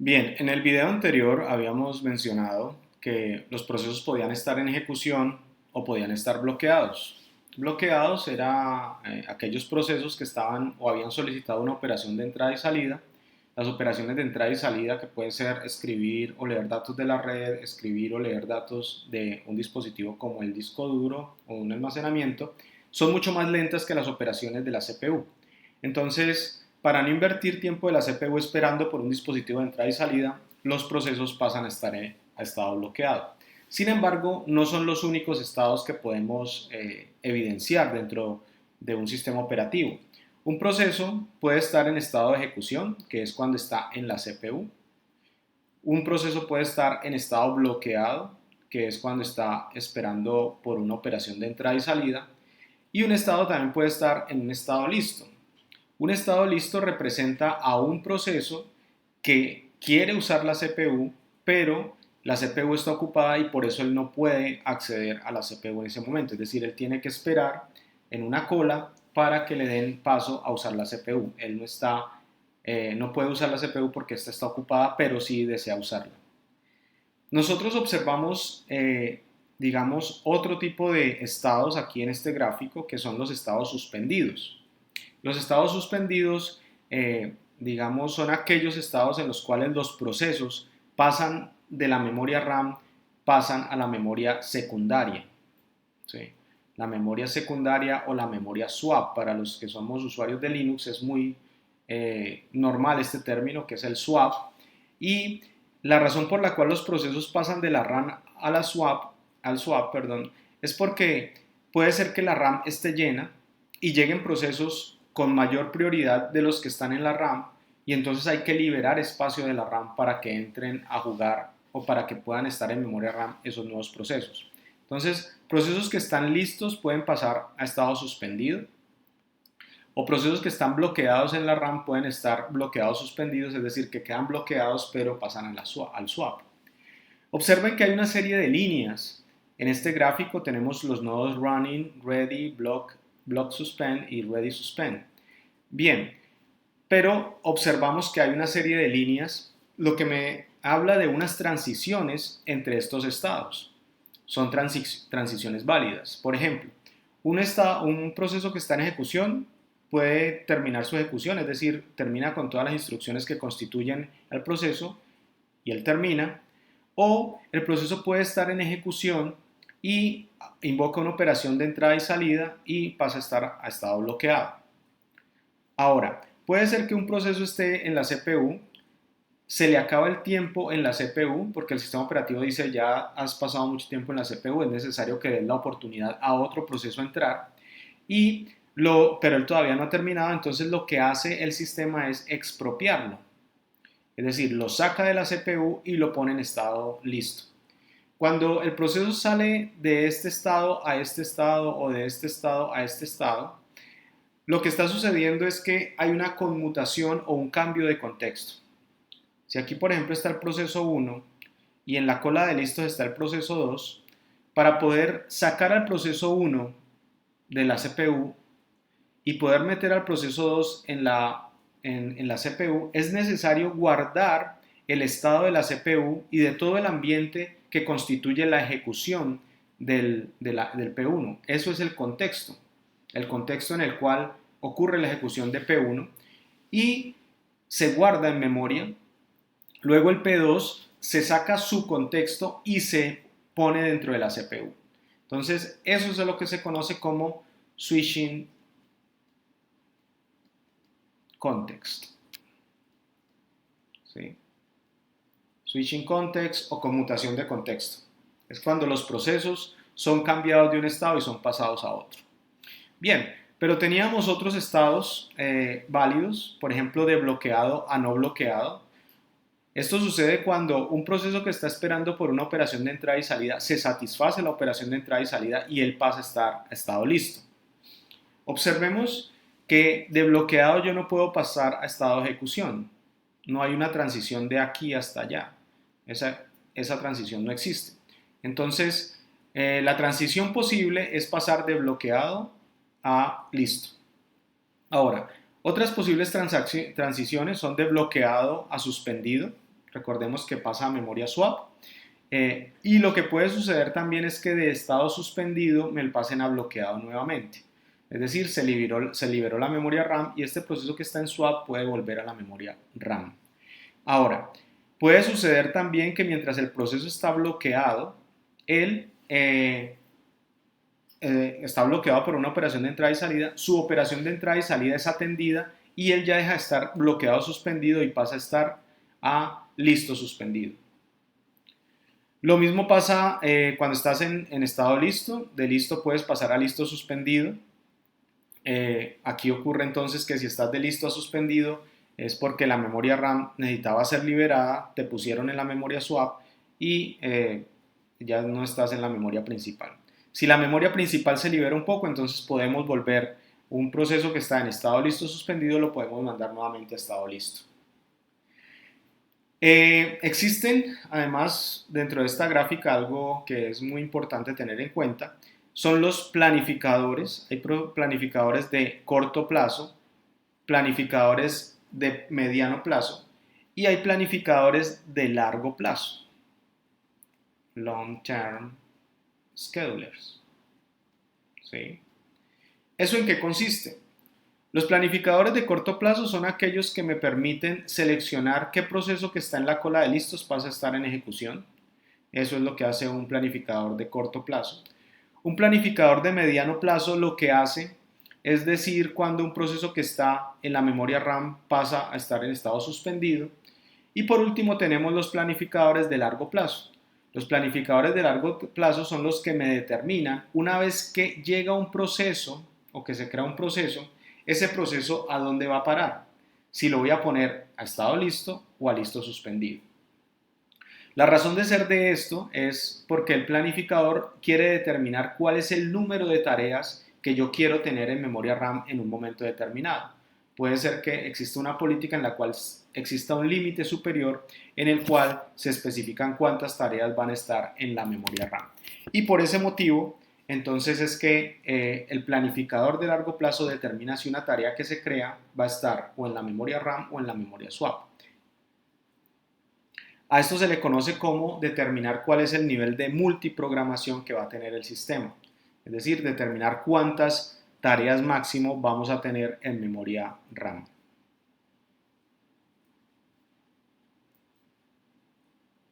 Bien, en el video anterior habíamos mencionado que los procesos podían estar en ejecución o podían estar bloqueados. Bloqueados eran aquellos procesos que estaban o habían solicitado una operación de entrada y salida. Las operaciones de entrada y salida, que pueden ser escribir o leer datos de la red, escribir o leer datos de un dispositivo como el disco duro o un almacenamiento, son mucho más lentas que las operaciones de la CPU. Entonces, para no invertir tiempo de la CPU esperando por un dispositivo de entrada y salida, los procesos pasan a estar a estado bloqueado. Sin embargo, no son los únicos estados que podemos evidenciar dentro de un sistema operativo. Un proceso puede estar en estado de ejecución, que es cuando está en la CPU. Un proceso puede estar en estado bloqueado, que es cuando está esperando por una operación de entrada y salida. Y un estado también puede estar en un estado listo. Un estado listo representa a un proceso que quiere usar la CPU, pero la CPU está ocupada y por eso él no puede acceder a la CPU en ese momento. Es decir, él tiene que esperar en una cola para que le den paso a usar la CPU. Él no puede usar la CPU porque esta está ocupada, pero sí desea usarla. Nosotros observamos, digamos, otro tipo de estados aquí en este gráfico, que son los estados suspendidos. Los estados suspendidos, digamos, son aquellos estados en los cuales los procesos pasan de la memoria RAM, pasan a la memoria secundaria. ¿Sí? La memoria secundaria o la memoria swap, para los que somos usuarios de Linux, es muy normal este término, que es el swap. Y la razón por la cual los procesos pasan de la RAM a la swap, al swap, perdón, es porque puede ser que la RAM esté llena y lleguen procesos con mayor prioridad de los que están en la RAM y entonces hay que liberar espacio de la RAM para que entren a jugar o para que puedan estar en memoria RAM esos nuevos procesos. Entonces, procesos que están listos pueden pasar a estado suspendido o procesos que están bloqueados en la RAM pueden estar bloqueados suspendidos, es decir, que quedan bloqueados pero pasan al swap. Observen que hay una serie de líneas. En este gráfico tenemos los nodos running, ready, block suspend y ready suspend. Bien, pero observamos que hay una serie de líneas, lo que me habla de unas transiciones entre estos estados. Son transiciones válidas. Por ejemplo, un proceso que está en ejecución puede terminar su ejecución, es decir, termina con todas las instrucciones que constituyen el proceso y él termina, o el proceso puede estar en ejecución y invoca una operación de entrada y salida y pasa a estar a estado bloqueado. Ahora, puede ser que un proceso esté en la CPU, se le acaba el tiempo en la CPU porque el sistema operativo dice ya has pasado mucho tiempo en la CPU, es necesario que des la oportunidad a otro proceso a entrar, pero él todavía no ha terminado, entonces lo que hace el sistema es expropiarlo. Es decir, lo saca de la CPU y lo pone en estado listo. Cuando el proceso sale de este estado a este estado o de este estado a este estado, lo que está sucediendo es que hay una conmutación o un cambio de contexto. Si aquí, por ejemplo, está el proceso 1 y en la cola de listos está el proceso 2, para poder sacar al proceso 1 de la CPU y poder meter al proceso 2 en la CPU, es necesario guardar el estado de la CPU y de todo el ambiente que constituye la ejecución del P1. Eso es el contexto en el cual ocurre la ejecución de P1 y se guarda en memoria. Luego el P2 se saca su contexto y se pone dentro de la CPU. Entonces, eso es lo que se conoce como switching context. ¿Sí? Switching context o conmutación de contexto. Es cuando los procesos son cambiados de un estado y son pasados a otro. Bien, pero teníamos otros estados válidos, por ejemplo, de bloqueado a no bloqueado. Esto sucede cuando un proceso que está esperando por una operación de entrada y salida se satisface la operación de entrada y salida y él pasa a estar a estado listo. Observemos que de bloqueado yo no puedo pasar a estado de ejecución. No hay una transición de aquí hasta allá. Esa transición no existe. Entonces, la transición posible es pasar de bloqueado a listo. Ahora, otras posibles transiciones son de bloqueado a suspendido. recordemos que pasa a memoria swap. Y lo que puede suceder también es que de estado suspendido me lo pasen a bloqueado nuevamente. Es decir, se liberó la memoria RAM y este proceso que está en swap puede volver a la memoria RAM. Ahora, puede suceder también que mientras el proceso está bloqueado, él está bloqueado por una operación de entrada y salida, su operación de entrada y salida es atendida y él ya deja de estar bloqueado suspendido y pasa a estar a listo suspendido. Lo mismo pasa cuando estás en estado listo, de listo puedes pasar a listo suspendido. Aquí ocurre entonces que si estás de listo a suspendido es porque la memoria RAM necesitaba ser liberada, te pusieron en la memoria swap y ya no estás en la memoria principal. Si la memoria principal se libera un poco, entonces podemos volver un proceso que está en estado listo suspendido, lo podemos mandar nuevamente a estado listo. Existen además dentro de esta gráfica algo que es muy importante tener en cuenta, son los planificadores. Hay planificadores de corto plazo, planificadores de mediano plazo y hay planificadores de largo plazo, long term schedulers. ¿Sí? ¿Eso en qué consiste? Los planificadores de corto plazo son aquellos que me permiten seleccionar qué proceso que está en la cola de listos pasa a estar en ejecución. Eso es lo que hace un planificador de corto plazo. Un planificador de mediano plazo lo que hace es decir cuando un proceso que está en la memoria RAM pasa a estar en estado suspendido. Y por último tenemos los planificadores de largo plazo. Los planificadores de largo plazo son los que me determinan una vez que llega un proceso o que se crea un proceso, ese proceso a dónde va a parar, si lo voy a poner a estado listo o a listo suspendido. La razón de ser de esto es porque el planificador quiere determinar cuál es el número de tareas que yo quiero tener en memoria RAM en un momento determinado. Puede ser que exista una política en la cual exista un límite superior en el cual se especifican cuántas tareas van a estar en la memoria RAM. Y por ese motivo, entonces es que el planificador de largo plazo determina si una tarea que se crea va a estar o en la memoria RAM o en la memoria swap. A esto se le conoce como determinar cuál es el nivel de multiprogramación que va a tener el sistema. Es decir, determinar cuántas tareas máximo vamos a tener en memoria RAM.